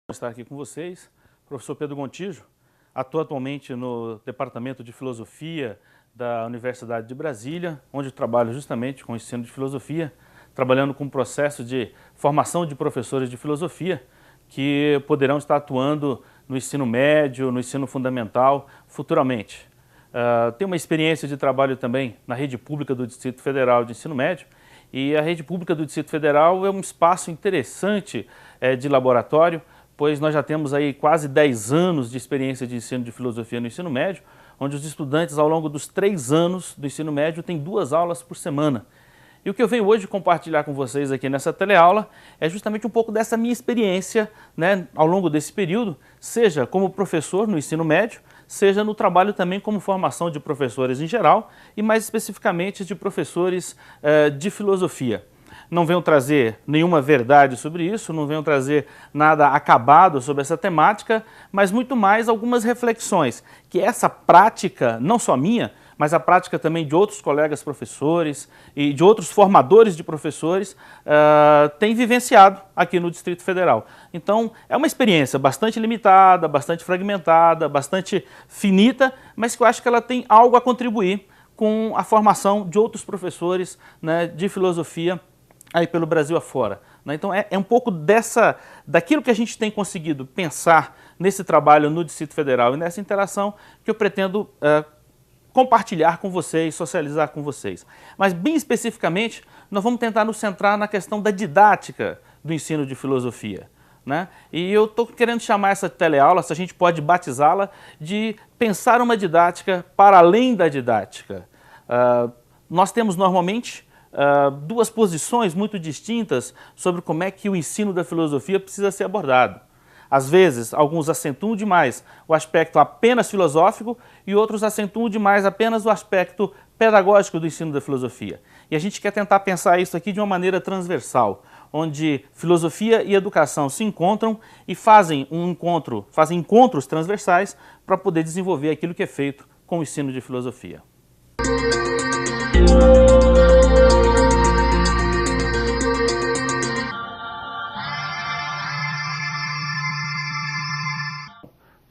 Estar aqui com vocês, professor Pedro Gontijo, atua atualmente no Departamento de Filosofia da Universidade de Brasília, onde trabalho justamente com o ensino de filosofia, trabalhando com o processo de formação de professores de filosofia que poderão estar atuando no ensino médio, no ensino fundamental futuramente. Tenho uma experiência de trabalho também na rede pública do Distrito Federal de Ensino Médio, e a rede pública do Distrito Federal é um espaço interessante de laboratório, pois nós já temos aí quase 10 anos de experiência de ensino de filosofia no ensino médio, onde os estudantes ao longo dos 3 anos do ensino médio têm 2 aulas por semana. E o que eu venho hoje compartilhar com vocês aqui nessa teleaula é justamente um pouco dessa minha experiência, ao longo desse período, seja como professor no ensino médio, seja no trabalho também como formação de professores em geral e mais especificamente de professores de filosofia. Não venho trazer nenhuma verdade sobre isso, não venho trazer nada acabado sobre essa temática, mas muito mais algumas reflexões que essa prática, não só minha, mas a prática também de outros colegas professores e de outros formadores de professores tem vivenciado aqui no Distrito Federal. Então, é uma experiência bastante limitada, bastante fragmentada, bastante finita, mas que eu acho que ela tem algo a contribuir com a formação de outros professores de filosofia aí pelo Brasil afora. Então é um pouco daquilo que a gente tem conseguido pensar nesse trabalho no Distrito Federal e nessa interação que eu pretendo compartilhar com vocês, socializar com vocês. Mas bem especificamente, nós vamos tentar nos centrar na questão da didática do ensino de filosofia. E eu estou querendo chamar essa teleaula, se a gente pode batizá-la, de pensar uma didática para além da didática. Nós temos normalmente duas posições muito distintas sobre como é que o ensino da filosofia precisa ser abordado. Às vezes, alguns acentuam demais o aspecto apenas filosófico e outros acentuam demais apenas o aspecto pedagógico do ensino da filosofia. E a gente quer tentar pensar isso aqui de uma maneira transversal, onde filosofia e educação se encontram e fazem encontros transversais para poder desenvolver aquilo que é feito com o ensino de filosofia.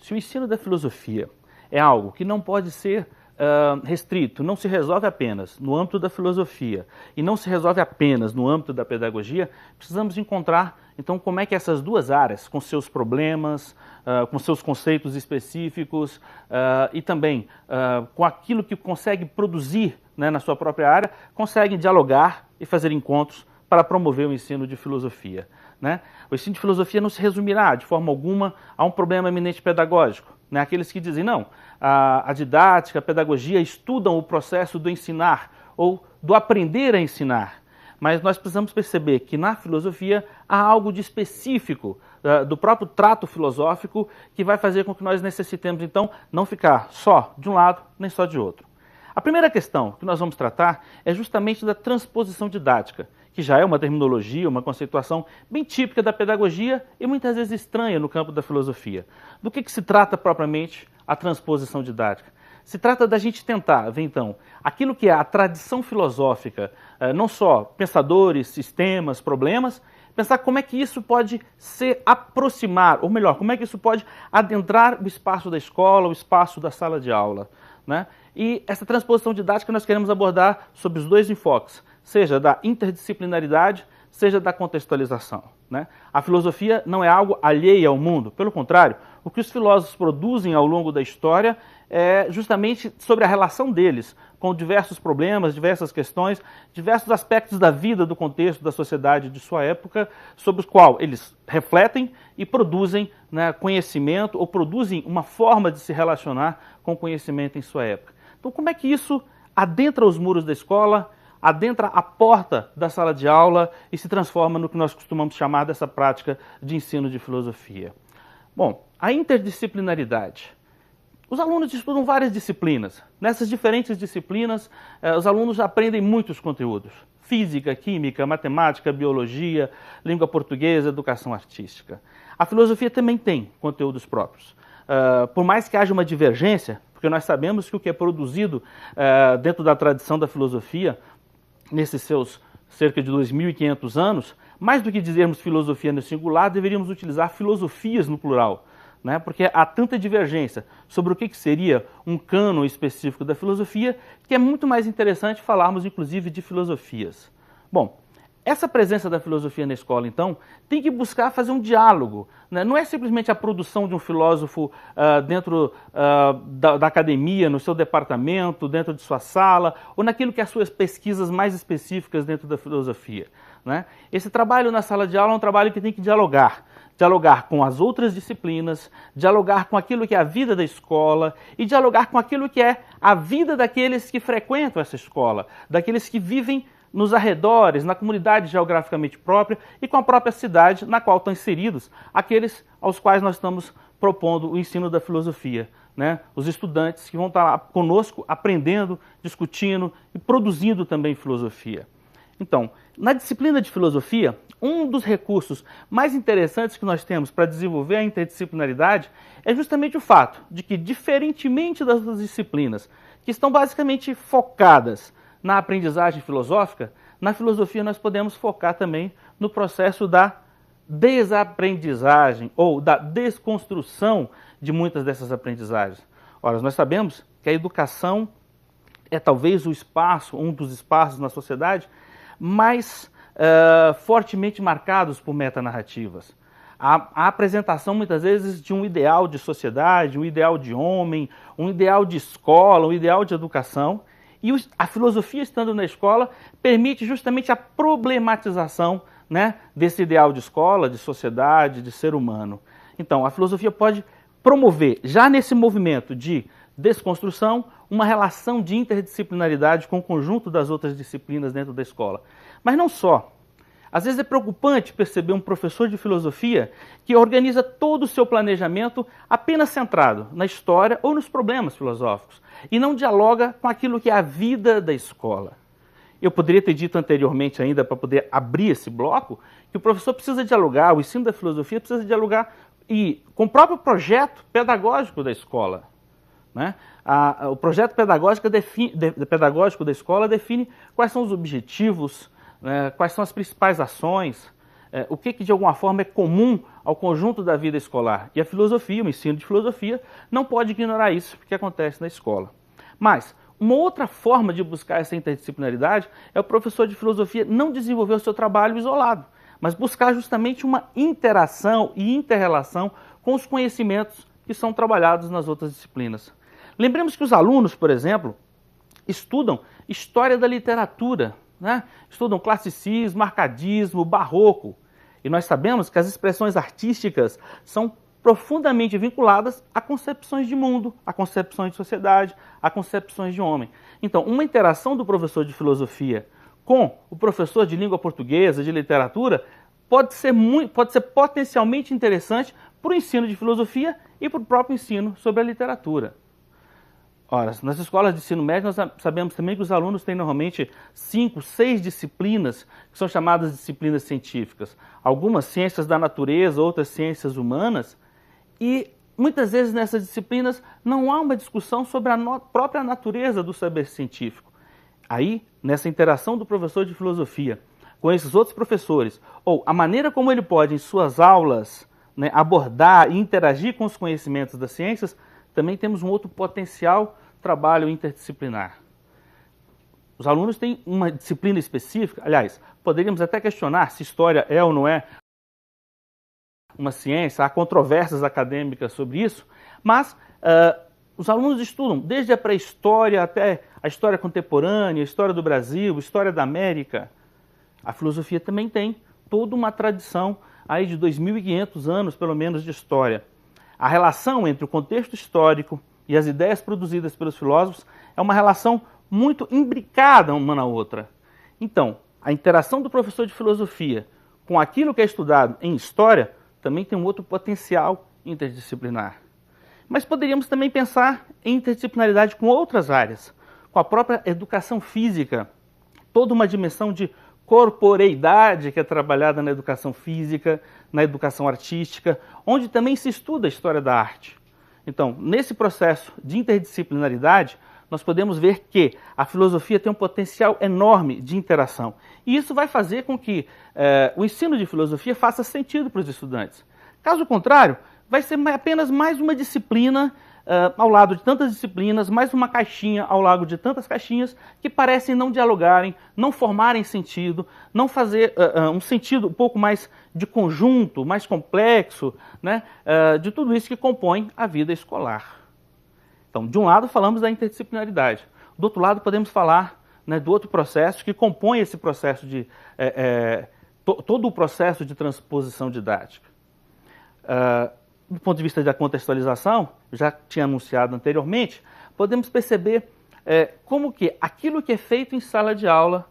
Se o ensino da filosofia é algo que não pode ser restrito, não se resolve apenas no âmbito da filosofia e não se resolve apenas no âmbito da pedagogia, precisamos encontrar, então, como é que essas duas áreas, com seus problemas, com seus conceitos específicos e também com aquilo que consegue produzir na sua própria área, conseguem dialogar e fazer encontros para promover o ensino de filosofia. O ensino de filosofia não se resumirá de forma alguma a um problema eminente pedagógico. Aqueles que dizem, não, a didática, a pedagogia estudam o processo do ensinar ou do aprender a ensinar. Mas nós precisamos perceber que na filosofia há algo de específico do próprio trato filosófico que vai fazer com que nós necessitemos, então, não ficar só de um lado nem só de outro. A primeira questão que nós vamos tratar é justamente da transposição didática, que já é uma terminologia, uma conceituação bem típica da pedagogia e muitas vezes estranha no campo da filosofia. Do que se trata propriamente a transposição didática? Se trata da gente tentar ver, então, aquilo que é a tradição filosófica, não só pensadores, sistemas, problemas, pensar como é que isso pode se aproximar, ou melhor, como é que isso pode adentrar o espaço da escola, o espaço da sala de aula. E essa transposição didática nós queremos abordar sob os dois enfoques, seja da interdisciplinaridade, seja da contextualização. A filosofia não é algo alheio ao mundo, pelo contrário, o que os filósofos produzem ao longo da história é justamente sobre a relação deles com diversos problemas, diversas questões, diversos aspectos da vida, do contexto, da sociedade de sua época, sobre os quais eles refletem e produzem conhecimento ou produzem uma forma de se relacionar com o conhecimento em sua época. Então, como é que isso adentra os muros da escola, adentra a porta da sala de aula e se transforma no que nós costumamos chamar dessa prática de ensino de filosofia? Bom, a interdisciplinaridade. Os alunos estudam várias disciplinas. Nessas diferentes disciplinas, os alunos aprendem muitos conteúdos. Física, química, matemática, biologia, língua portuguesa, educação artística. A filosofia também tem conteúdos próprios. Por mais que haja uma divergência, porque nós sabemos que o que é produzido dentro da tradição da filosofia, nesses seus cerca de 2.500 anos, Mais do que dizermos filosofia no singular, deveríamos utilizar filosofias no plural, né? Porque há tanta divergência sobre o que seria um cânon específico da filosofia, que é muito mais interessante falarmos, inclusive, de filosofias. Bom, essa presença da filosofia na escola, então, tem que buscar fazer um diálogo, né? Não é simplesmente a produção de um filósofo dentro da academia, no seu departamento, dentro de sua sala, ou naquilo que é as suas pesquisas mais específicas dentro da filosofia, né? Esse trabalho na sala de aula é um trabalho que tem que dialogar com as outras disciplinas, dialogar com aquilo que é a vida da escola e dialogar com aquilo que é a vida daqueles que frequentam essa escola, daqueles que vivem nos arredores, na comunidade geograficamente própria e com a própria cidade na qual estão inseridos aqueles aos quais nós estamos propondo o ensino da filosofia, né? Os estudantes que vão estar lá conosco aprendendo, discutindo e produzindo também filosofia. Então, na disciplina de filosofia, um dos recursos mais interessantes que nós temos para desenvolver a interdisciplinaridade é justamente o fato de que, diferentemente das outras disciplinas, que estão basicamente focadas na aprendizagem filosófica, na filosofia nós podemos focar também no processo da desaprendizagem ou da desconstrução de muitas dessas aprendizagens. Ora, nós sabemos que a educação é talvez o espaço, um dos espaços na sociedade mais fortemente marcados por metanarrativas. A apresentação, muitas vezes, de um ideal de sociedade, um ideal de homem, um ideal de escola, um ideal de educação. E a filosofia, estando na escola, permite justamente a problematização, né, desse ideal de escola, de sociedade, de ser humano. Então, a filosofia pode promover, já nesse movimento de desconstrução, uma relação de interdisciplinaridade com o conjunto das outras disciplinas dentro da escola. Mas não só. Às vezes é preocupante perceber um professor de filosofia que organiza todo o seu planejamento apenas centrado na história ou nos problemas filosóficos e não dialoga com aquilo que é a vida da escola. Eu poderia ter dito anteriormente ainda, para poder abrir esse bloco, que o professor precisa dialogar, o ensino da filosofia precisa dialogar com o próprio projeto pedagógico da escola, né? O projeto pedagógico da escola define quais são os objetivos, quais são as principais ações, o que de alguma forma é comum ao conjunto da vida escolar. E a filosofia, o ensino de filosofia, não pode ignorar isso que acontece na escola. Mas uma outra forma de buscar essa interdisciplinaridade é o professor de filosofia não desenvolver o seu trabalho isolado, mas buscar justamente uma interação e inter-relação com os conhecimentos que são trabalhados nas outras disciplinas. Lembremos que os alunos, por exemplo, estudam história da literatura, né? Estudam classicismo, arcadismo, barroco. E nós sabemos que as expressões artísticas são profundamente vinculadas a concepções de mundo, a concepções de sociedade, a concepções de homem. Então, uma interação do professor de filosofia com o professor de língua portuguesa, de literatura, pode ser potencialmente interessante para o ensino de filosofia e para o próprio ensino sobre a literatura. Ora, nas escolas de ensino médio, nós sabemos também que os alunos têm normalmente 5, 6 disciplinas, que são chamadas disciplinas científicas. Algumas ciências da natureza, outras ciências humanas, e muitas vezes nessas disciplinas não há uma discussão sobre a própria natureza do saber científico. Aí, nessa interação do professor de filosofia com esses outros professores, ou a maneira como ele pode, em suas aulas, né, abordar e interagir com os conhecimentos das ciências, também temos um outro potencial trabalho interdisciplinar. Os alunos têm uma disciplina específica, aliás, poderíamos até questionar se história é ou não é uma ciência, há controvérsias acadêmicas sobre isso, mas os alunos estudam desde a pré-história até a história contemporânea, a história do Brasil, a história da América. A filosofia também tem toda uma tradição aí de 2.500 anos, pelo menos, de história. A relação entre o contexto histórico e as ideias produzidas pelos filósofos é uma relação muito imbricada uma na outra. Então, a interação do professor de filosofia com aquilo que é estudado em história também tem um outro potencial interdisciplinar. Mas poderíamos também pensar em interdisciplinaridade com outras áreas, com a própria educação física, toda uma dimensão de corporeidade que é trabalhada na educação física, na educação artística, onde também se estuda a história da arte. Então, nesse processo de interdisciplinaridade, nós podemos ver que a filosofia tem um potencial enorme de interação. E isso vai fazer com que o ensino de filosofia faça sentido para os estudantes. Caso contrário, vai ser apenas mais uma disciplina ao lado de tantas disciplinas, mais uma caixinha ao lado de tantas caixinhas que parecem não dialogarem, não formarem sentido, não fazer um sentido um pouco mais de conjunto, mais complexo, né, de tudo isso que compõe a vida escolar. Então, de um lado falamos da interdisciplinaridade, do outro lado podemos falar, né, do outro processo que compõe esse processo de todo o processo de transposição didática. Do ponto de vista da contextualização, já tinha anunciado anteriormente, podemos perceber como que aquilo que é feito em sala de aula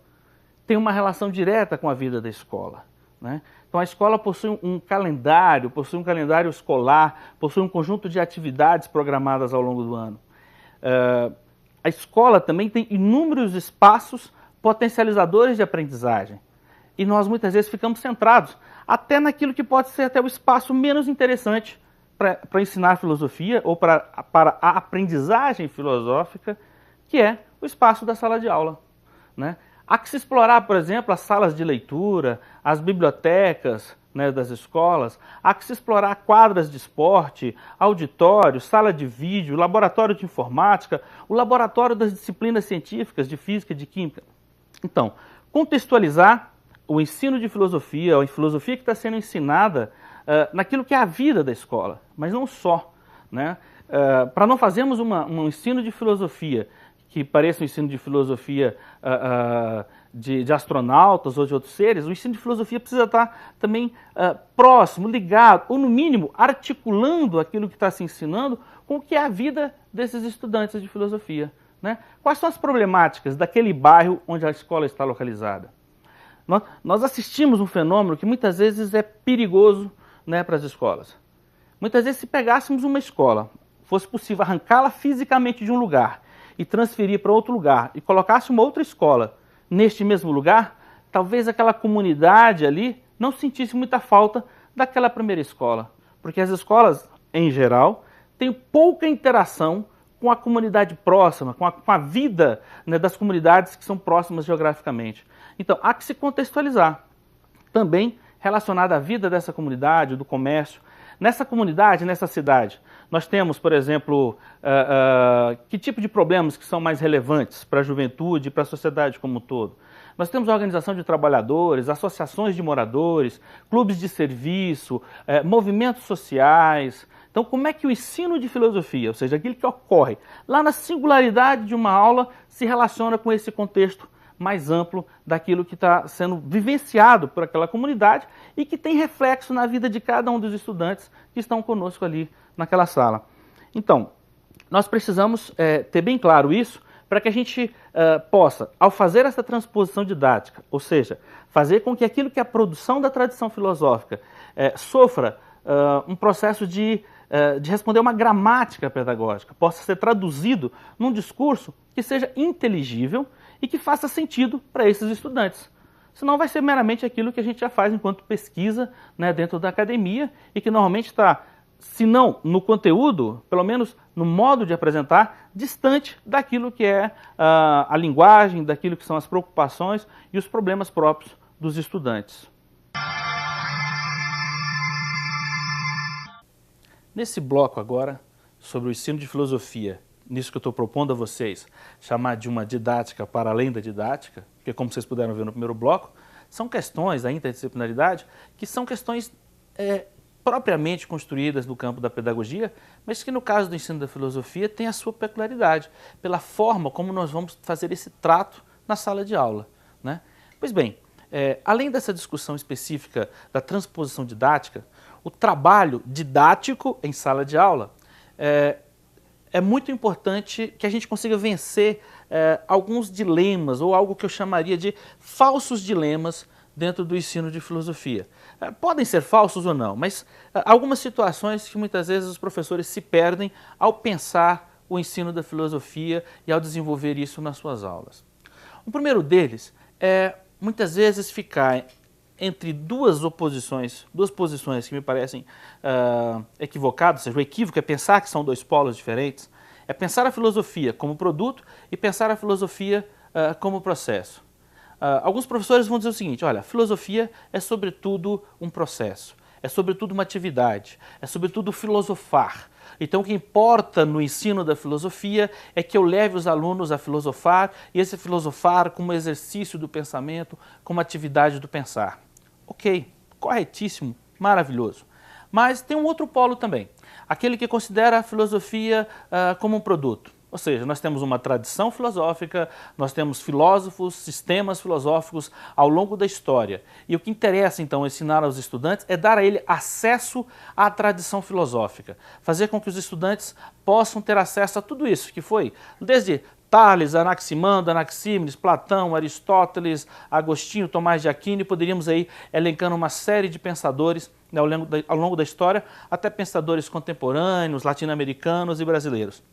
tem uma relação direta com a vida da escola, né? Então a escola possui um calendário escolar, possui um conjunto de atividades programadas ao longo do ano. A escola também tem inúmeros espaços potencializadores de aprendizagem. E nós muitas vezes ficamos centrados até naquilo que pode ser até o espaço menos interessante para ensinar filosofia ou para a aprendizagem filosófica, que é o espaço da sala de aula, né? Há que se explorar, por exemplo, as salas de leitura, as bibliotecas, né, das escolas, há que se explorar quadras de esporte, auditório, sala de vídeo, laboratório de informática, o laboratório das disciplinas científicas de física e de química. Então, contextualizar o ensino de filosofia, a filosofia que está sendo ensinada naquilo que é a vida da escola, mas não só, né? Para não fazermos um ensino de filosofia que pareça um ensino de filosofia de astronautas ou de outros seres, o ensino de filosofia precisa estar também próximo, ligado, ou no mínimo articulando aquilo que está se ensinando com o que é a vida desses estudantes de filosofia, né? Quais são as problemáticas daquele bairro onde a escola está localizada? Nós assistimos um fenômeno que muitas vezes é perigoso, né, para as escolas. Muitas vezes, se pegássemos uma escola, fosse possível arrancá-la fisicamente de um lugar e transferir para outro lugar e colocasse uma outra escola neste mesmo lugar, talvez aquela comunidade ali não sentisse muita falta daquela primeira escola. Porque as escolas, em geral, têm pouca interação com a comunidade próxima, com a vida, né, das comunidades que são próximas geograficamente. Então, há que se contextualizar. Também relacionada à vida dessa comunidade, do comércio. Nessa comunidade, nessa cidade, nós temos, por exemplo, que tipo de problemas que são mais relevantes para a juventude e para a sociedade como um todo? Nós temos a organização de trabalhadores, associações de moradores, clubes de serviço, movimentos sociais. Então, como é que o ensino de filosofia, ou seja, aquilo que ocorre lá na singularidade de uma aula, se relaciona com esse contexto mais amplo daquilo que está sendo vivenciado por aquela comunidade e que tem reflexo na vida de cada um dos estudantes que estão conosco ali naquela sala. Então, nós precisamos ter bem claro isso para que a gente possa, ao fazer essa transposição didática, ou seja, fazer com que aquilo que é a produção da tradição filosófica sofra um processo de responder uma gramática pedagógica, possa ser traduzido num discurso que seja inteligível e que faça sentido para esses estudantes. Senão vai ser meramente aquilo que a gente já faz enquanto pesquisa, né, dentro da academia e que normalmente está, se não no conteúdo, pelo menos no modo de apresentar, distante daquilo que é a linguagem, daquilo que são as preocupações e os problemas próprios dos estudantes. Nesse bloco agora, sobre o ensino de filosofia, nisso que eu estou propondo a vocês, chamar de uma didática para além da didática, porque como vocês puderam ver no primeiro bloco, são questões da interdisciplinaridade que são questões propriamente construídas no campo da pedagogia, mas que no caso do ensino da filosofia tem a sua peculiaridade, pela forma como nós vamos fazer esse trato na sala de aula, né? Pois bem, além dessa discussão específica da transposição didática, o trabalho didático em sala de aula é muito importante que a gente consiga vencer alguns dilemas, ou algo que eu chamaria de falsos dilemas dentro do ensino de filosofia. Podem ser falsos ou não, mas algumas situações que muitas vezes os professores se perdem ao pensar o ensino da filosofia e ao desenvolver isso nas suas aulas. O primeiro deles é muitas vezes ficar entre duas posições que me parecem equivocadas, ou seja, o equívoco é pensar que são dois polos diferentes, É pensar a filosofia como produto e pensar a filosofia como processo. Alguns professores vão dizer o seguinte, olha, a filosofia é sobretudo um processo, é sobretudo uma atividade, é sobretudo filosofar. Então o que importa no ensino da filosofia é que eu leve os alunos a filosofar e esse filosofar como exercício do pensamento, como atividade do pensar. Ok, corretíssimo, maravilhoso. Mas tem um outro polo também, aquele que considera a filosofia como um produto. Ou seja, nós temos uma tradição filosófica, nós temos filósofos, sistemas filosóficos ao longo da história. E o que interessa, então, ensinar aos estudantes é dar a ele acesso à tradição filosófica. Fazer com que os estudantes possam ter acesso a tudo isso, que foi desde Tales, Anaximandro, Anaxímenes, Platão, Aristóteles, Agostinho, Tomás de Aquino, e poderíamos aí elencando uma série de pensadores ao longo da história, até pensadores contemporâneos, latino-americanos e brasileiros.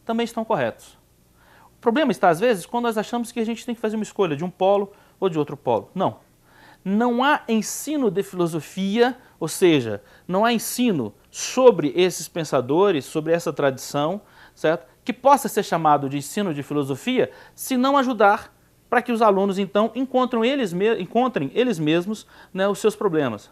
Também estão corretos. O problema está, às vezes, quando nós achamos que a gente tem que fazer uma escolha de um polo ou de outro polo. Não. Não há ensino de filosofia, ou seja, não há ensino sobre esses pensadores, sobre essa tradição, certo? Que possa ser chamado de ensino de filosofia, se não ajudar para que os alunos, então, encontrem eles mesmos, né, os seus problemas.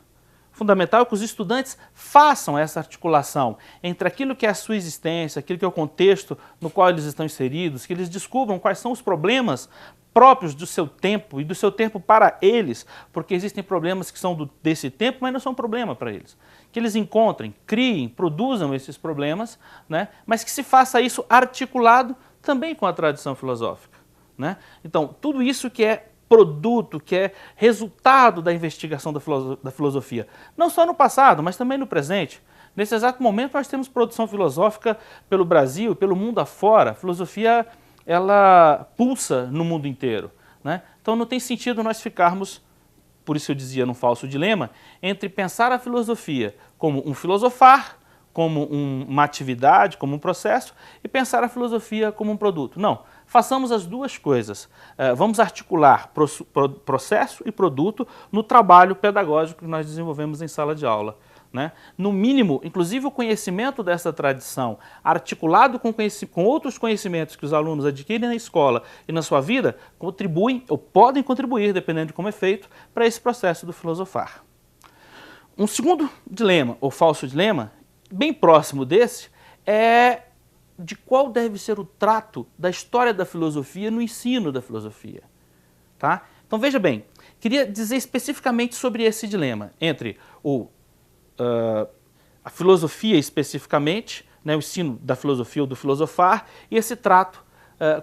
Fundamental é que os estudantes façam essa articulação entre aquilo que é a sua existência, aquilo que é o contexto no qual eles estão inseridos, que eles descubram quais são os problemas próprios do seu tempo e do seu tempo para eles, porque existem problemas que são desse tempo, mas não são problema para eles. Que eles encontrem, criem, produzam esses problemas, né? Mas que se faça isso articulado também com a tradição filosófica, né? Então, tudo isso que é produto, que é resultado da investigação da filosofia. Não só no passado, mas também no presente. Nesse exato momento nós temos produção filosófica pelo Brasil, pelo mundo afora. A filosofia, ela pulsa no mundo inteiro, né? Então não tem sentido nós ficarmos, por isso eu dizia num falso dilema, entre pensar a filosofia como um filosofar, como uma atividade, como um processo, e pensar a filosofia como um produto. Não, façamos as duas coisas. Vamos articular processo e produto no trabalho pedagógico que nós desenvolvemos em sala de aula, né? No mínimo, inclusive o conhecimento dessa tradição, articulado com outros conhecimentos que os alunos adquirem na escola e na sua vida, contribuem ou podem contribuir, dependendo de como é feito, para esse processo do filosofar. Um segundo dilema, ou falso dilema, bem próximo desse, é de qual deve ser o trato da história da filosofia no ensino da filosofia. Tá? Então veja bem, queria dizer especificamente sobre esse dilema entre a filosofia especificamente, né, o ensino da filosofia ou do filosofar, e esse trato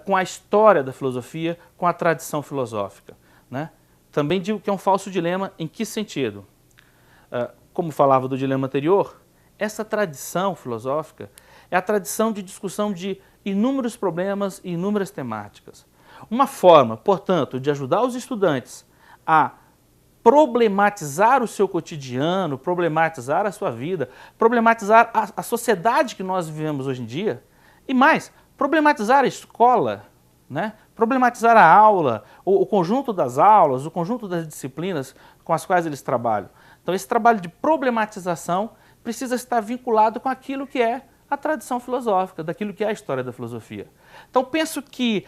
com a história da filosofia, com a tradição filosófica, né? Também digo que é um falso dilema, em que sentido? Como falava do dilema anterior, essa tradição filosófica é a tradição de discussão de inúmeros problemas e inúmeras temáticas. Uma forma, portanto, de ajudar os estudantes a problematizar o seu cotidiano, problematizar a sua vida, problematizar a sociedade que nós vivemos hoje em dia, e mais, problematizar a escola, né? Problematizar a aula, o conjunto das aulas, o conjunto das disciplinas com as quais eles trabalham. Então esse trabalho de problematização precisa estar vinculado com aquilo que é a tradição filosófica, daquilo que é a história da filosofia. Então penso que,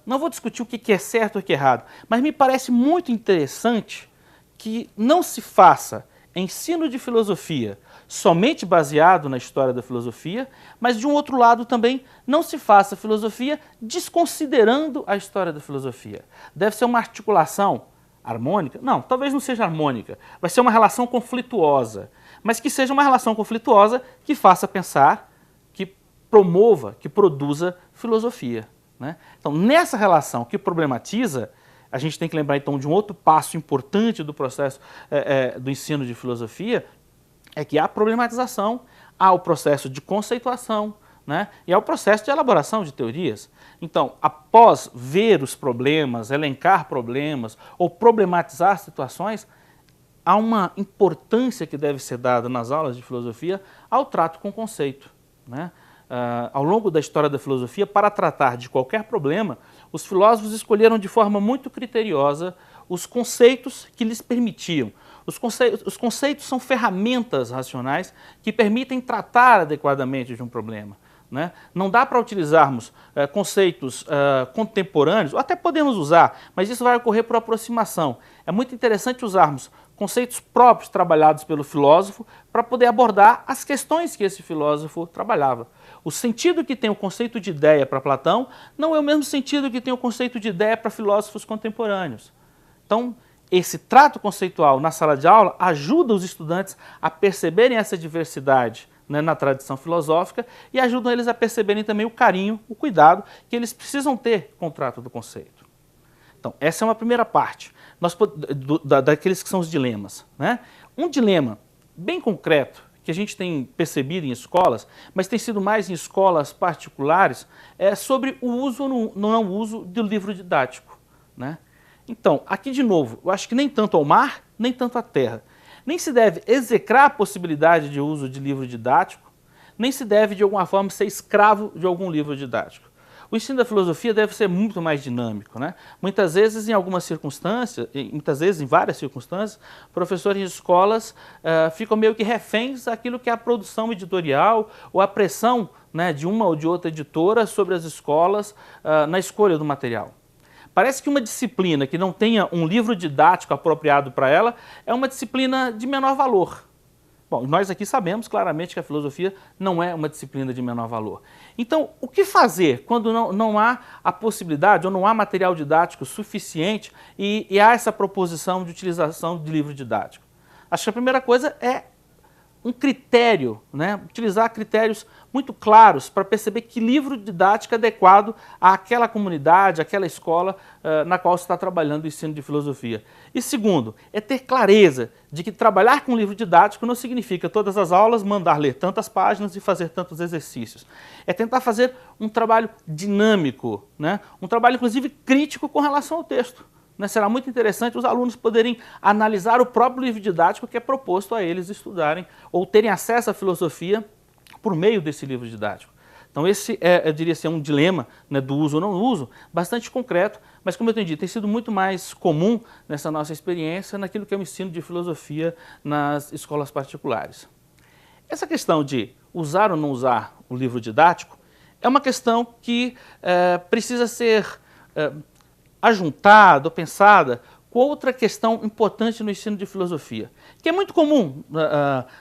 não vou discutir o que é certo ou o que é errado, mas me parece muito interessante que não se faça ensino de filosofia somente baseado na história da filosofia, mas de um outro lado também não se faça filosofia desconsiderando a história da filosofia. Deve ser uma articulação harmônica? Não, talvez não seja harmônica, vai ser uma relação conflituosa, mas que seja uma relação conflituosa que faça pensar, que promova, que produza filosofia, né? Então, nessa relação que problematiza, a gente tem que lembrar então de um outro passo importante do processo do ensino de filosofia, é que há problematização, há o processo de conceituação, né? E há o processo de elaboração de teorias. Então, após ver os problemas, elencar problemas ou problematizar situações, há uma importância que deve ser dada nas aulas de filosofia ao trato com o conceito, né? Ao longo da história da filosofia, para tratar de qualquer problema, os filósofos escolheram de forma muito criteriosa os conceitos que lhes permitiam. Os conceitos são ferramentas racionais que permitem tratar adequadamente de um problema, né? Não dá para utilizarmos conceitos contemporâneos, ou até podemos usar, mas isso vai ocorrer por aproximação. É muito interessante usarmos conceitos próprios trabalhados pelo filósofo para poder abordar as questões que esse filósofo trabalhava. O sentido que tem o conceito de ideia para Platão não é o mesmo sentido que tem o conceito de ideia para filósofos contemporâneos. Então, esse trato conceitual na sala de aula ajuda os estudantes a perceberem essa diversidade, né, na tradição filosófica e ajudam eles a perceberem também o carinho, o cuidado que eles precisam ter com o trato do conceito. Então, essa é uma primeira parte daqueles que são os dilemas, né? Um dilema bem concreto que a gente tem percebido em escolas, mas tem sido mais em escolas particulares, é sobre o uso ou não uso do livro didático, né? Então, aqui de novo, eu acho que nem tanto ao mar, nem tanto à terra. Nem se deve execrar a possibilidade de uso de livro didático, nem se deve, de alguma forma, ser escravo de algum livro didático. O ensino da filosofia deve ser muito mais dinâmico, né? Muitas vezes, em algumas circunstâncias, muitas vezes em várias circunstâncias, professores de escolas ficam meio que reféns daquilo que é a produção editorial ou a pressão, né, de uma ou de outra editora sobre as escolas na escolha do material. Parece que uma disciplina que não tenha um livro didático apropriado para ela é uma disciplina de menor valor. Bom, nós aqui sabemos claramente que a filosofia não é uma disciplina de menor valor. Então, o que fazer quando não há a possibilidade ou não há material didático suficiente e há essa proposição de utilização de livro didático? Acho que a primeira coisa é um critério, né? Utilizar critérios muito claros para perceber que livro didático é adequado àquela comunidade, àquela escola na qual se está trabalhando o ensino de filosofia. E segundo, é ter clareza de que trabalhar com livro didático não significa todas as aulas mandar ler tantas páginas e fazer tantos exercícios. É tentar fazer um trabalho dinâmico, né? Um trabalho inclusive crítico com relação ao texto. Será muito interessante os alunos poderem analisar o próprio livro didático que é proposto a eles estudarem ou terem acesso à filosofia por meio desse livro didático. Então esse eu diria assim, um dilema, né, do uso ou não uso, bastante concreto, mas como eu tenho dito, tem sido muito mais comum nessa nossa experiência naquilo que é o ensino de filosofia nas escolas particulares. Essa questão de usar ou não usar o livro didático é uma questão que precisa ser ajuntada ou pensada com outra questão importante no ensino de filosofia, que é muito comum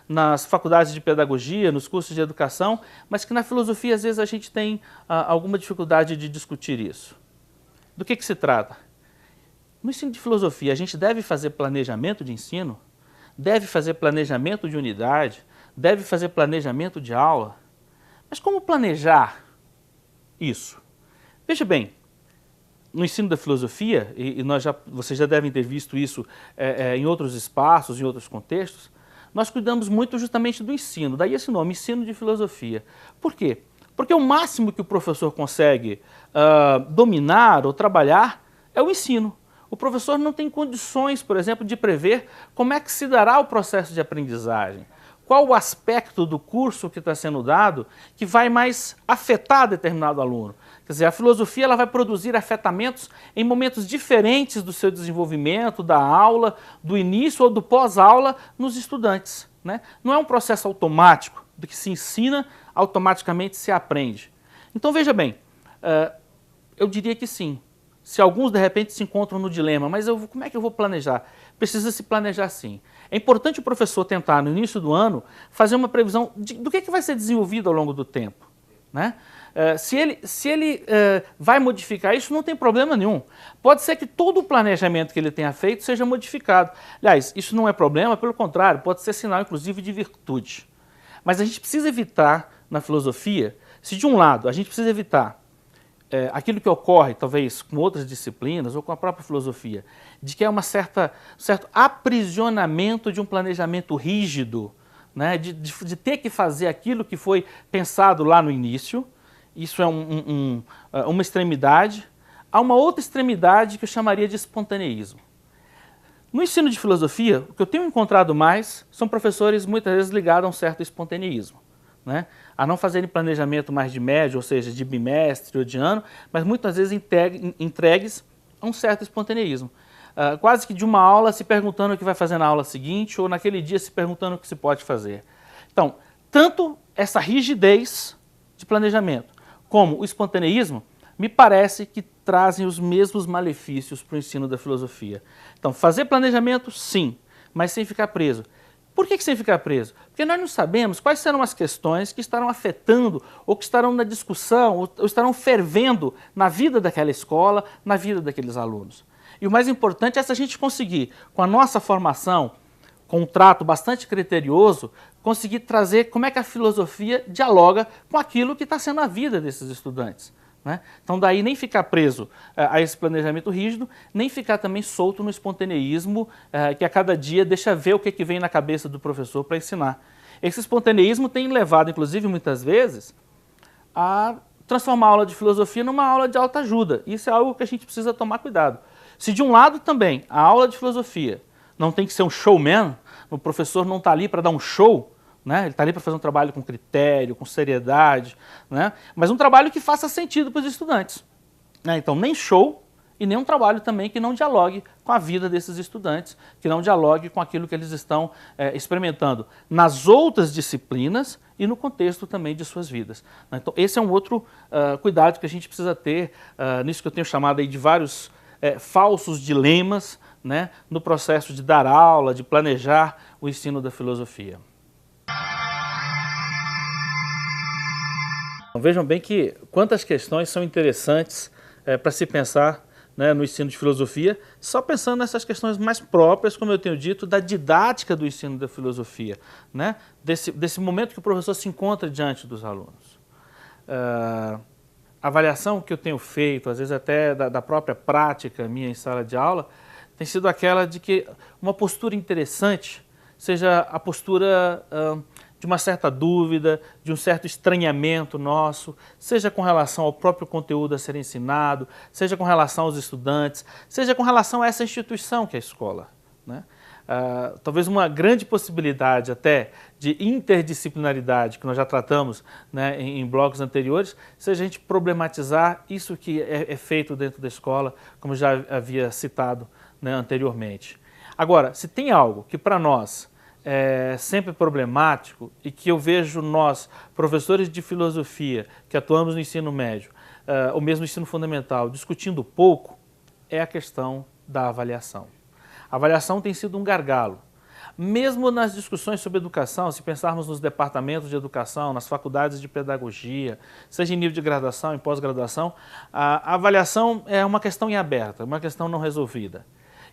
nas faculdades de pedagogia, nos cursos de educação, mas que na filosofia às vezes a gente tem alguma dificuldade de discutir isso. Do que se trata? No ensino de filosofia a gente deve fazer planejamento de ensino, deve fazer planejamento de unidade, deve fazer planejamento de aula, mas como planejar isso? Veja bem, no ensino da filosofia, e vocês já devem ter visto isso em outros espaços, em outros contextos, nós cuidamos muito justamente do ensino, daí esse nome, ensino de filosofia. Por quê? Porque o máximo que o professor consegue dominar ou trabalhar é o ensino. O professor não tem condições, por exemplo, de prever como é que se dará o processo de aprendizagem. Qual o aspecto do curso que está sendo dado que vai mais afetar determinado aluno. Quer dizer, a filosofia ela vai produzir afetamentos em momentos diferentes do seu desenvolvimento, da aula, do início ou do pós-aula nos estudantes, né? Não é um processo automático, do que se ensina, automaticamente se aprende. Então veja bem, eu diria que sim. Se alguns de repente se encontram no dilema, mas como é que eu vou planejar? Precisa se planejar sim. É importante o professor tentar, no início do ano, fazer uma previsão do que vai ser desenvolvido ao longo do tempo, né? Se ele vai modificar isso, não tem problema nenhum. Pode ser que todo o planejamento que ele tenha feito seja modificado. Aliás, isso não é problema, pelo contrário, pode ser sinal, inclusive, de virtude. Mas a gente precisa evitar, na filosofia, se de um lado a gente precisa evitar aquilo que ocorre, talvez, com outras disciplinas ou com a própria filosofia, de que é um certo aprisionamento de um planejamento rígido, né, de ter que fazer aquilo que foi pensado lá no início. Isso é uma extremidade. Há uma outra extremidade que eu chamaria de espontaneísmo. No ensino de filosofia, o que eu tenho encontrado mais são professores muitas vezes ligados a um certo espontaneísmo, né? A não fazerem planejamento mais de médio, ou seja, de bimestre ou de ano, mas muitas vezes entregues a um certo espontaneísmo. Quase que de uma aula se perguntando o que vai fazer na aula seguinte, ou naquele dia se perguntando o que se pode fazer. Então, tanto essa rigidez de planejamento, como o espontaneísmo, me parece que trazem os mesmos malefícios para o ensino da filosofia. Então, fazer planejamento, sim, mas sem ficar preso. Por que sem ficar preso? Porque nós não sabemos quais serão as questões que estarão afetando, ou que estarão na discussão, ou estarão fervendo na vida daquela escola, na vida daqueles alunos. E o mais importante é se a gente conseguir, com a nossa formação, com um trato bastante criterioso, conseguir trazer como é que a filosofia dialoga com aquilo que está sendo a vida desses estudantes. Né? Então daí nem ficar preso a esse planejamento rígido, nem ficar também solto no espontaneísmo que a cada dia deixa ver o que vem na cabeça do professor para ensinar. Esse espontaneísmo tem levado, inclusive, muitas vezes, a transformar a aula de filosofia numa aula de autoajuda. Isso é algo que a gente precisa tomar cuidado. Se de um lado também a aula de filosofia não tem que ser um showman, o professor não está ali para dar um show, né? Ele está ali para fazer um trabalho com critério, com seriedade, né? Mas um trabalho que faça sentido para os estudantes. Né? Então, nem show e nem um trabalho também que não dialogue com a vida desses estudantes, que não dialogue com aquilo que eles estão experimentando nas outras disciplinas e no contexto também de suas vidas. Né? Então, esse é um outro cuidado que a gente precisa ter, nisso que eu tenho chamado aí de vários falsos dilemas, né? No processo de dar aula, de planejar o ensino da filosofia. Vejam bem que quantas questões são interessantes para se pensar, né, no ensino de filosofia, só pensando nessas questões mais próprias, como eu tenho dito, da didática do ensino da filosofia, né, desse momento que o professor se encontra diante dos alunos. A avaliação que eu tenho feito, às vezes até da própria prática minha em sala de aula, tem sido aquela de que uma postura interessante seja a postura de uma certa dúvida, de um certo estranhamento nosso, seja com relação ao próprio conteúdo a ser ensinado, seja com relação aos estudantes, seja com relação a essa instituição que é a escola. Né? Talvez uma grande possibilidade até de interdisciplinaridade, que nós já tratamos, né, em blocos anteriores, seja a gente problematizar isso que é feito dentro da escola, como já havia citado, né, anteriormente. Agora, se tem algo que para nós é sempre problemático e que eu vejo nós, professores de filosofia, que atuamos no ensino médio, ou mesmo no ensino fundamental, discutindo pouco, é a questão da avaliação. A avaliação tem sido um gargalo. Mesmo nas discussões sobre educação, se pensarmos nos departamentos de educação, nas faculdades de pedagogia, seja em nível de graduação, em pós-graduação, a avaliação é uma questão em aberto, uma questão não resolvida.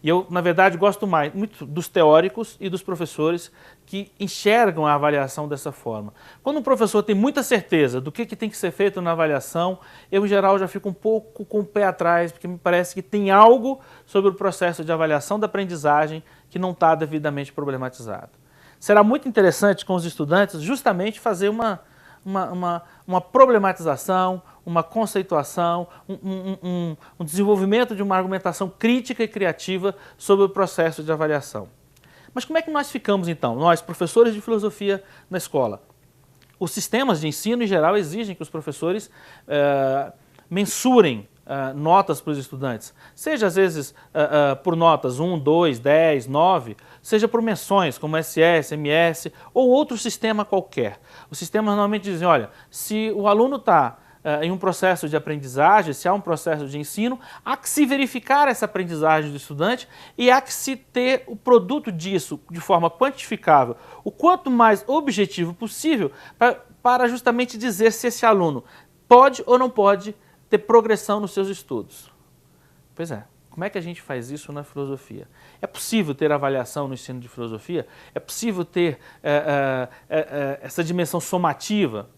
E eu, na verdade, gosto muito dos teóricos e dos professores que enxergam a avaliação dessa forma. Quando um professor tem muita certeza do que tem que ser feito na avaliação, eu, em geral, já fico um pouco com o pé atrás, porque me parece que tem algo sobre o processo de avaliação da aprendizagem que não está devidamente problematizado. Será muito interessante com os estudantes justamente fazer uma problematização, uma conceituação, um desenvolvimento de uma argumentação crítica e criativa sobre o processo de avaliação. Mas como é que nós ficamos então, nós, professores de filosofia na escola? Os sistemas de ensino, em geral, exigem que os professores mensurem notas para os estudantes, seja às vezes por notas 1, 2, 10, 9, seja por menções como SS, MS ou outro sistema qualquer. Os sistemas normalmente dizem, olha, se o aluno está em um processo de aprendizagem, se há um processo de ensino, há que se verificar essa aprendizagem do estudante e há que se ter o produto disso de forma quantificável, o quanto mais objetivo possível, para justamente dizer se esse aluno pode ou não pode ter progressão nos seus estudos. Pois é, como é que a gente faz isso na filosofia? É possível ter avaliação no ensino de filosofia? É possível ter essa dimensão somativa?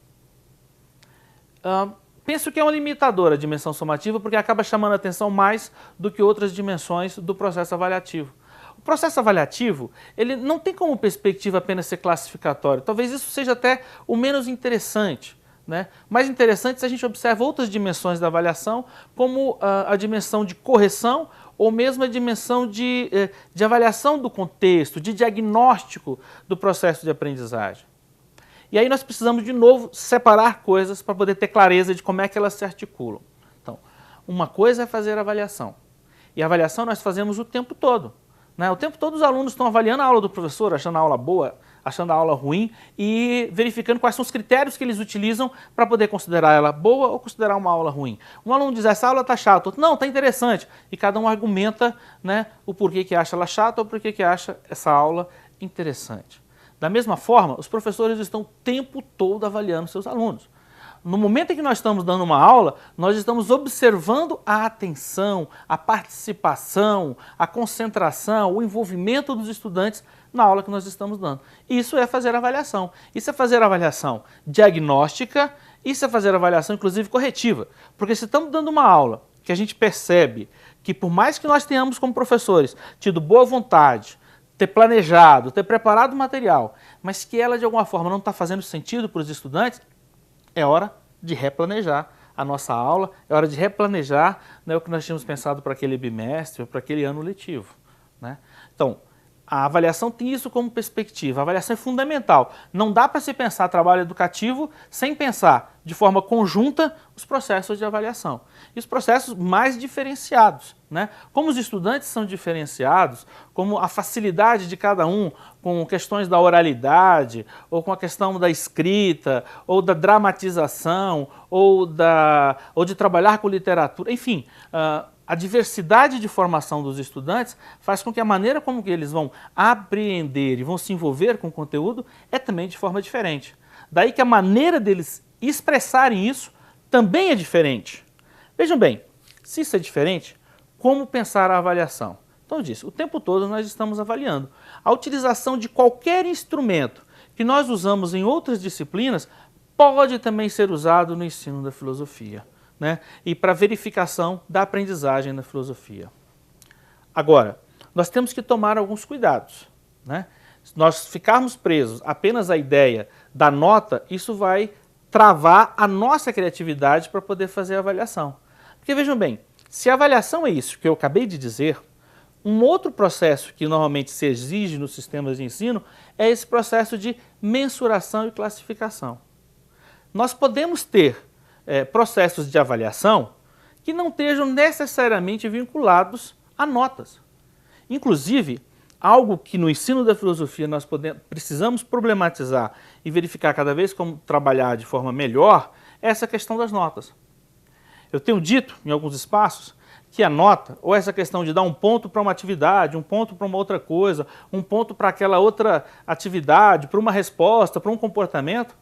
Penso que é uma limitadora a dimensão somativa, porque acaba chamando a atenção mais do que outras dimensões do processo avaliativo. O processo avaliativo, ele não tem como perspectiva apenas ser classificatório. Talvez isso seja até o menos interessante. Né? Mais interessante se a gente observa outras dimensões da avaliação, como a dimensão de correção ou mesmo a dimensão de avaliação do contexto, de diagnóstico do processo de aprendizagem. E aí nós precisamos, de novo, separar coisas para poder ter clareza de como é que elas se articulam. Então, uma coisa é fazer avaliação. E a avaliação nós fazemos o tempo todo. Né? O tempo todo os alunos estão avaliando a aula do professor, achando a aula boa, achando a aula ruim e verificando quais são os critérios que eles utilizam para poder considerar ela boa ou considerar uma aula ruim. Um aluno diz, essa aula está chata, outro, não, está interessante. E cada um argumenta, né, o porquê que acha ela chata ou porquê que acha essa aula interessante. Da mesma forma, os professores estão o tempo todo avaliando seus alunos. No momento em que nós estamos dando uma aula, nós estamos observando a atenção, a participação, a concentração, o envolvimento dos estudantes na aula que nós estamos dando. Isso é fazer avaliação. Isso é fazer avaliação diagnóstica, isso é fazer avaliação, inclusive, corretiva. Porque se estamos dando uma aula que a gente percebe que, por mais que nós tenhamos como professores tido boa vontade, ter planejado, ter preparado o material, mas que ela, de alguma forma, não está fazendo sentido para os estudantes, é hora de replanejar a nossa aula, é hora de replanejar, né, o que nós tínhamos pensado para aquele bimestre, para aquele ano letivo, né? Então, a avaliação tem isso como perspectiva, a avaliação é fundamental. Não dá para se pensar trabalho educativo sem pensar de forma conjunta os processos de avaliação. E os processos mais diferenciados, né? Como os estudantes são diferenciados, como a facilidade de cada um com questões da oralidade, ou com a questão da escrita, ou da dramatização, ou de trabalhar com literatura, enfim, a diversidade de formação dos estudantes faz com que a maneira como que eles vão apreender e vão se envolver com o conteúdo é também de forma diferente. Daí que a maneira deles expressarem isso também é diferente. Vejam bem, se isso é diferente, como pensar a avaliação? Então eu disse, o tempo todo nós estamos avaliando. A utilização de qualquer instrumento que nós usamos em outras disciplinas pode também ser usado no ensino da filosofia, né? E para verificação da aprendizagem na filosofia. Agora, nós temos que tomar alguns cuidados, né? Se nós ficarmos presos apenas à ideia da nota, isso vai travar a nossa criatividade para poder fazer a avaliação. Porque vejam bem, se a avaliação é isso que eu acabei de dizer, um outro processo que normalmente se exige nos sistemas de ensino é esse processo de mensuração e classificação. Nós podemos ter processos de avaliação que não estejam necessariamente vinculados a notas. Inclusive, algo que no ensino da filosofia nós precisamos problematizar e verificar cada vez como trabalhar de forma melhor é essa questão das notas. Eu tenho dito em alguns espaços que a nota, ou essa questão de dar um ponto para uma atividade, um ponto para uma outra coisa, um ponto para aquela outra atividade, para uma resposta, para um comportamento,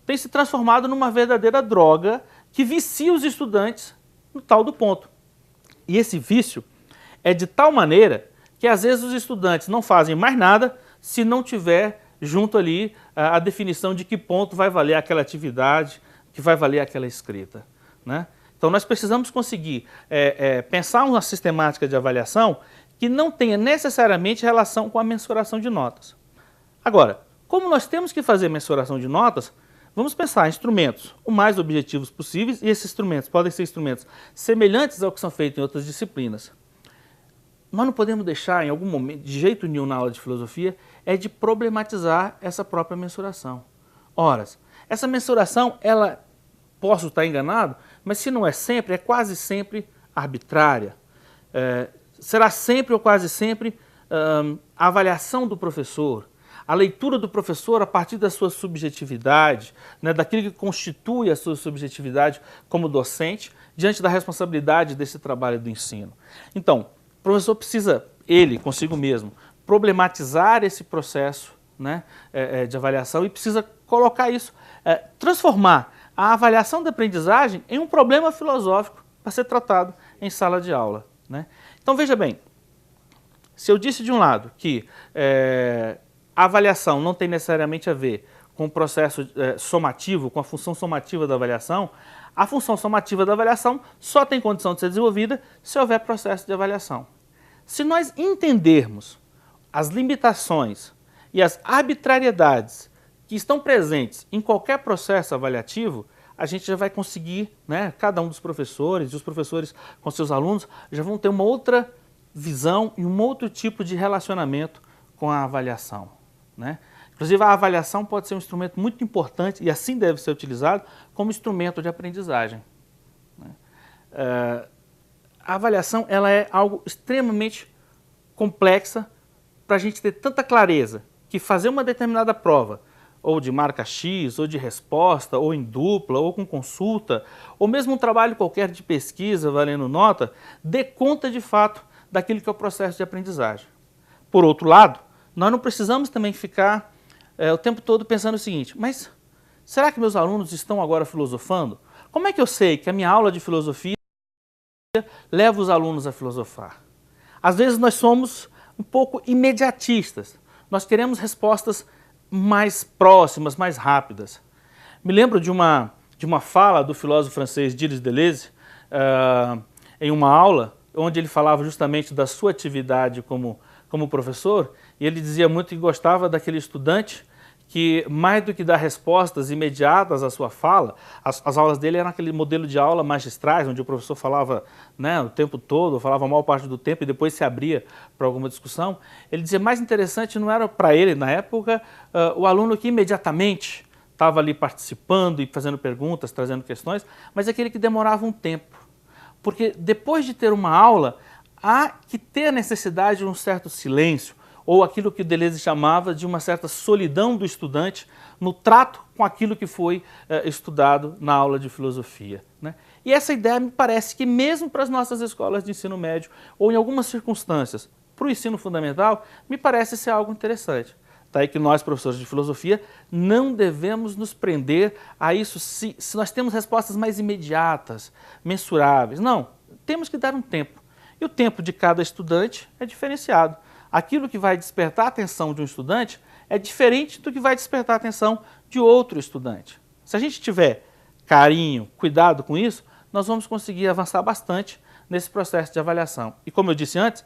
tem se transformado numa verdadeira droga que vicia os estudantes no tal do ponto. E esse vício é de tal maneira que às vezes os estudantes não fazem mais nada se não tiver junto ali a definição de que ponto vai valer aquela atividade, que vai valer aquela escrita, né? Então nós precisamos conseguir pensar uma sistemática de avaliação que não tenha necessariamente relação com a mensuração de notas. Agora, como nós temos que fazer mensuração de notas, vamos pensar em instrumentos o mais objetivos possíveis, e esses instrumentos podem ser instrumentos semelhantes ao que são feitos em outras disciplinas. Nós não podemos deixar, em algum momento, de jeito nenhum na aula de filosofia, de problematizar essa própria mensuração. Ora, essa mensuração, ela, posso estar enganado, mas se não é sempre, é quase sempre arbitrária. Será sempre ou quase sempre a avaliação do professor, a leitura do professor a partir da sua subjetividade, né, daquilo que constitui a sua subjetividade como docente, diante da responsabilidade desse trabalho do ensino. Então, o professor precisa, ele, consigo mesmo, problematizar esse processo, né, de avaliação e precisa colocar isso, transformar a avaliação da aprendizagem em um problema filosófico para ser tratado em sala de aula, né? Então veja bem, se eu disse de um lado que a avaliação não tem necessariamente a ver com o processo somativo, com a função somativa da avaliação, a função somativa da avaliação só tem condição de ser desenvolvida se houver processo de avaliação. Se nós entendermos as limitações e as arbitrariedades que estão presentes em qualquer processo avaliativo, a gente já vai conseguir, né, cada um dos professores e os professores com seus alunos já vão ter uma outra visão e um outro tipo de relacionamento com a avaliação, né? Inclusive, a avaliação pode ser um instrumento muito importante e assim deve ser utilizado como instrumento de aprendizagem, né? A avaliação ela é algo extremamente complexa para a gente ter tanta clareza que fazer uma determinada prova, ou de marca X, ou de resposta, ou em dupla, ou com consulta, ou mesmo um trabalho qualquer de pesquisa valendo nota, dê conta de fato daquilo que é o processo de aprendizagem. Por outro lado, nós não precisamos também ficar o tempo todo pensando o seguinte, mas será que meus alunos estão agora filosofando? Como é que eu sei que a minha aula de filosofia leva os alunos a filosofar? Às vezes nós somos um pouco imediatistas, nós queremos respostas mais próximas, mais rápidas. Me lembro de uma fala do filósofo francês Gilles Deleuze, em uma aula, onde ele falava justamente da sua atividade como professor, e ele dizia muito que gostava daquele estudante que, mais do que dar respostas imediatas à sua fala, as aulas dele eram aquele modelo de aula magistrais, onde o professor falava, né, o tempo todo, falava a maior parte do tempo e depois se abria para alguma discussão. Ele dizia, mais interessante não era para ele, na época, o aluno que imediatamente estava ali participando e fazendo perguntas, trazendo questões, mas aquele que demorava um tempo. Porque depois de ter uma aula, há que ter a necessidade de um certo silêncio, ou aquilo que Deleuze chamava de uma certa solidão do estudante no trato com aquilo que foi estudado na aula de filosofia, né? E essa ideia me parece que mesmo para as nossas escolas de ensino médio, ou em algumas circunstâncias, para o ensino fundamental, me parece ser algo interessante. Daí que nós, professores de filosofia, não devemos nos prender a isso se nós temos respostas mais imediatas, mensuráveis. Não, temos que dar um tempo. E o tempo de cada estudante é diferenciado. Aquilo que vai despertar a atenção de um estudante é diferente do que vai despertar a atenção de outro estudante. Se a gente tiver carinho, cuidado com isso, nós vamos conseguir avançar bastante nesse processo de avaliação. E como eu disse antes,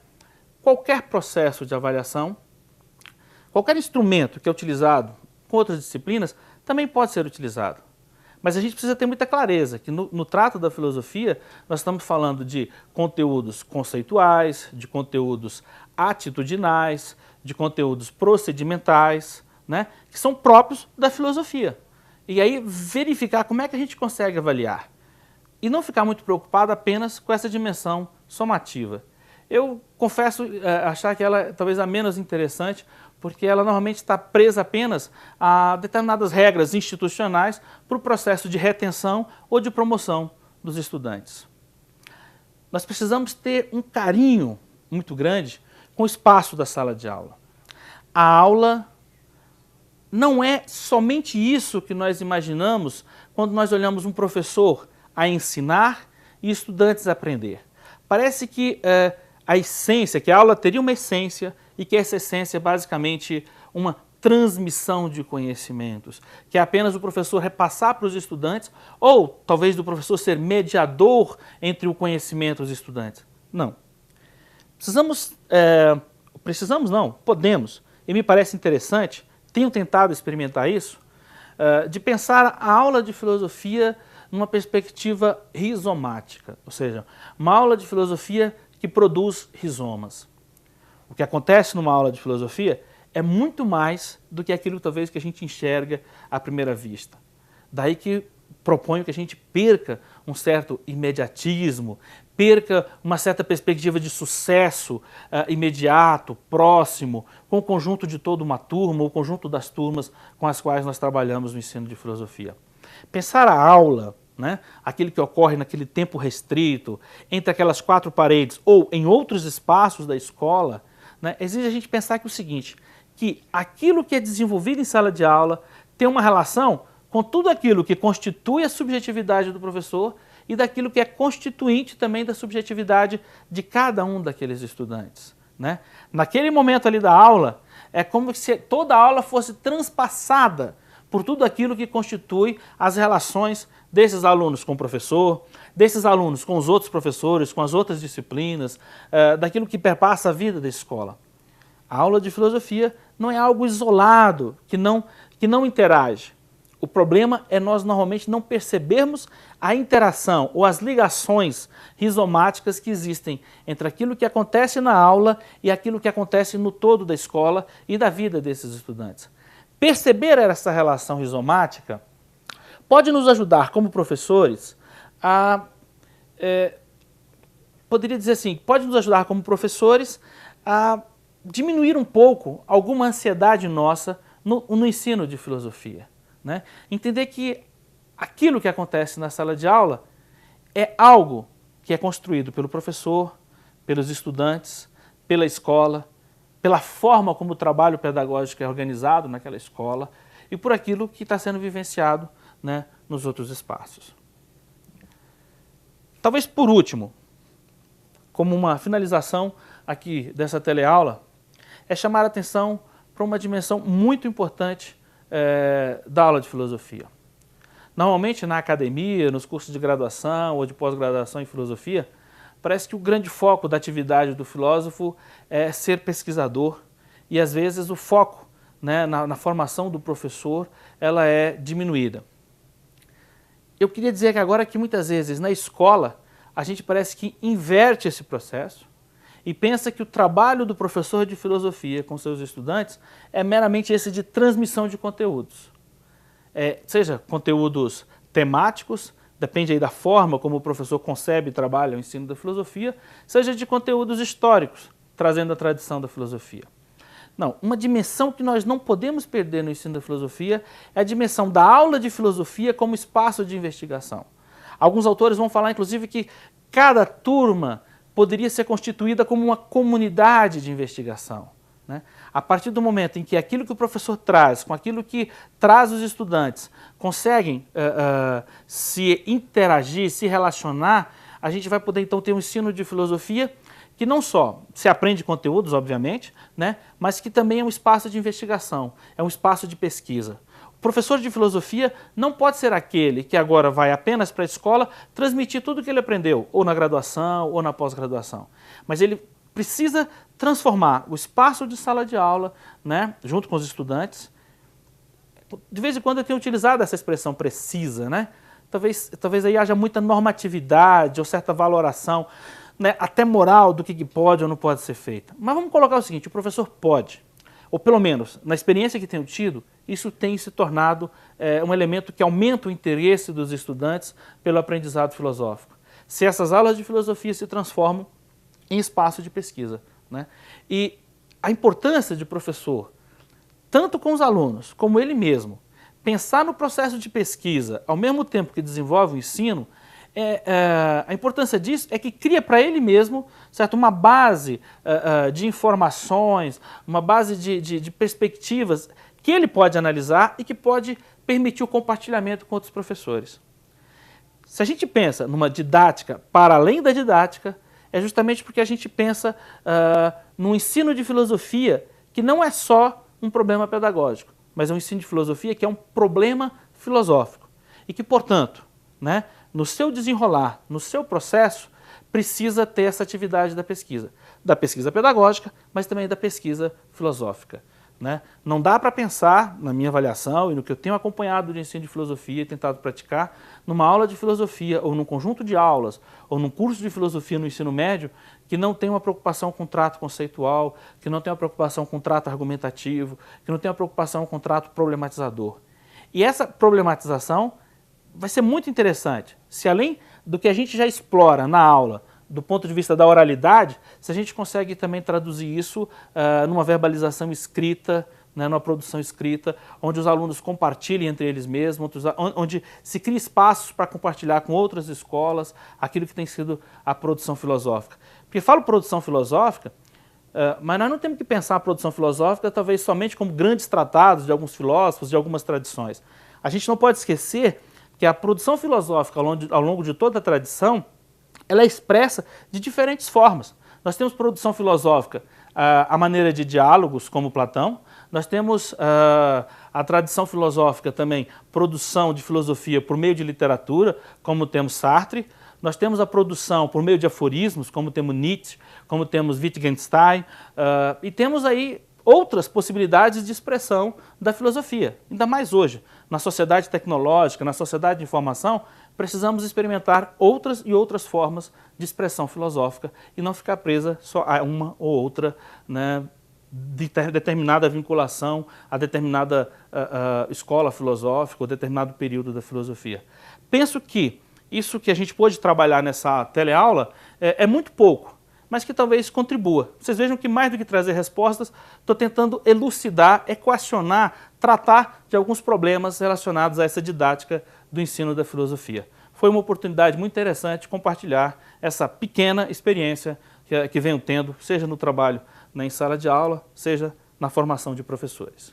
qualquer processo de avaliação, qualquer instrumento que é utilizado com outras disciplinas, também pode ser utilizado. Mas a gente precisa ter muita clareza que no trato da filosofia nós estamos falando de conteúdos conceituais, de conteúdos atitudinais, de conteúdos procedimentais, né, que são próprios da filosofia. E aí verificar como é que a gente consegue avaliar. E não ficar muito preocupado apenas com essa dimensão somativa. Eu confesso achar que ela é talvez a menos interessante, porque ela normalmente está presa apenas a determinadas regras institucionais para o processo de retenção ou de promoção dos estudantes. Nós precisamos ter um carinho muito grande com o espaço da sala de aula. A aula não é somente isso que nós imaginamos quando nós olhamos um professor a ensinar e estudantes a aprender. Parece que a essência, que a aula teria uma essência e que essa essência é basicamente uma transmissão de conhecimentos, que é apenas o professor repassar para os estudantes ou talvez do professor ser mediador entre o conhecimento e os estudantes. Não. Podemos, e me parece interessante, tenho tentado experimentar isso, de pensar a aula de filosofia numa perspectiva rizomática, ou seja, uma aula de filosofia que produz rizomas. O que acontece numa aula de filosofia é muito mais do que aquilo talvez que a gente enxerga à primeira vista. Daí que proponho que a gente perca um certo imediatismo, perca uma certa perspectiva de sucesso imediato, próximo, com o conjunto de toda uma turma, ou o conjunto das turmas com as quais nós trabalhamos no ensino de filosofia. Pensar a aula, né, aquilo que ocorre naquele tempo restrito, entre aquelas quatro paredes ou em outros espaços da escola, né, exige a gente pensar que o seguinte, que aquilo que é desenvolvido em sala de aula tem uma relação com tudo aquilo que constitui a subjetividade do professor e daquilo que é constituinte também da subjetividade de cada um daqueles estudantes, né? Naquele momento ali da aula, é como se toda a aula fosse transpassada por tudo aquilo que constitui as relações desses alunos com o professor, desses alunos com os outros professores, com as outras disciplinas, daquilo que perpassa a vida da escola. A aula de filosofia não é algo isolado, que não interage. O problema é nós normalmente não percebermos a interação ou as ligações rizomáticas que existem entre aquilo que acontece na aula e aquilo que acontece no todo da escola e da vida desses estudantes. Perceber essa relação rizomática pode nos ajudar como professores poderia dizer assim, pode nos ajudar como professores a diminuir um pouco alguma ansiedade nossa no ensino de filosofia, né? Entender que aquilo que acontece na sala de aula é algo que é construído pelo professor, pelos estudantes, pela escola, pela forma como o trabalho pedagógico é organizado naquela escola e por aquilo que está sendo vivenciado, né, nos outros espaços. Talvez por último, como uma finalização aqui dessa teleaula, é chamar a atenção para uma dimensão muito importante da aula de filosofia. Normalmente na academia, nos cursos de graduação ou de pós-graduação em filosofia, parece que o grande foco da atividade do filósofo é ser pesquisador e às vezes o foco, né, na formação do professor ela é diminuída. Eu queria dizer que agora que muitas vezes na escola a gente parece que inverte esse processo e pensa que o trabalho do professor de filosofia com seus estudantes é meramente esse de transmissão de conteúdos. Seja conteúdos temáticos, depende aí da forma como o professor concebe e trabalha o ensino da filosofia, seja de conteúdos históricos, trazendo a tradição da filosofia. Não, uma dimensão que nós não podemos perder no ensino da filosofia é a dimensão da aula de filosofia como espaço de investigação. Alguns autores vão falar, inclusive, que cada turma poderia ser constituída como uma comunidade de investigação, né? A partir do momento em que aquilo que o professor traz, com aquilo que traz os estudantes, conseguem se interagir, se relacionar, a gente vai poder então ter um ensino de filosofia que não só se aprende conteúdos, obviamente, né, mas que também é um espaço de investigação, é um espaço de pesquisa. O professor de filosofia não pode ser aquele que agora vai apenas para a escola transmitir tudo o que ele aprendeu, ou na graduação, ou na pós-graduação. Mas ele precisa transformar o espaço de sala de aula, né, junto com os estudantes. De vez em quando eu tenho utilizado essa expressão precisa, né? Talvez aí haja muita normatividade ou certa valoração, né, até moral do que pode ou não pode ser feito. Mas vamos colocar o seguinte, o professor pode, ou pelo menos na experiência que tenho tido, isso tem se tornado um elemento que aumenta o interesse dos estudantes pelo aprendizado filosófico. Se essas aulas de filosofia se transformam em espaço de pesquisa, né? E a importância de professor, tanto com os alunos como ele mesmo, pensar no processo de pesquisa ao mesmo tempo que desenvolve o ensino, a importância disso é que cria para ele mesmo, certo, uma base de informações, uma base de perspectivas que ele pode analisar e que pode permitir o compartilhamento com outros professores. Se a gente pensa numa didática para além da didática, é justamente porque a gente pensa no ensino de filosofia que não é só um problema pedagógico, mas é um ensino de filosofia que é um problema filosófico e que, portanto, né, no seu desenrolar, no seu processo, precisa ter essa atividade da pesquisa pedagógica, mas também da pesquisa filosófica, né? Não dá para pensar, na minha avaliação e no que eu tenho acompanhado de ensino de filosofia e tentado praticar, numa aula de filosofia ou num conjunto de aulas ou num curso de filosofia no ensino médio que não tem uma preocupação com o trato conceitual, que não tem uma preocupação com o trato argumentativo, que não tem uma preocupação com o trato problematizador. E essa problematização vai ser muito interessante se, além do que a gente já explora na aula, do ponto de vista da oralidade, se a gente consegue também traduzir isso numa verbalização escrita, né, numa produção escrita, onde os alunos compartilhem entre eles mesmos, onde se cria espaços para compartilhar com outras escolas aquilo que tem sido a produção filosófica. Porque falo produção filosófica, mas nós não temos que pensar a produção filosófica talvez somente como grandes tratados de alguns filósofos, de algumas tradições. A gente não pode esquecer que a produção filosófica ao longo de toda a tradição, ela é expressa de diferentes formas. Nós temos produção filosófica à maneira de diálogos, como Platão. Nós temos a tradição filosófica também, produção de filosofia por meio de literatura, como temos Sartre. Nós temos a produção por meio de aforismos, como temos Nietzsche, como temos Wittgenstein. E temos aí outras possibilidades de expressão da filosofia, ainda mais hoje. Na sociedade tecnológica, na sociedade de informação, precisamos experimentar outras e outras formas de expressão filosófica e não ficar presa só a uma ou outra, né, de determinada vinculação a determinada escola filosófica ou determinado período da filosofia. Penso que isso que a gente pôde trabalhar nessa teleaula é muito pouco, mas que talvez contribua. Vocês vejam que mais do que trazer respostas, estou tentando elucidar, equacionar, tratar de alguns problemas relacionados a essa didática do ensino da filosofia. Foi uma oportunidade muito interessante compartilhar essa pequena experiência que venho tendo, seja no trabalho em sala de aula, seja na formação de professores.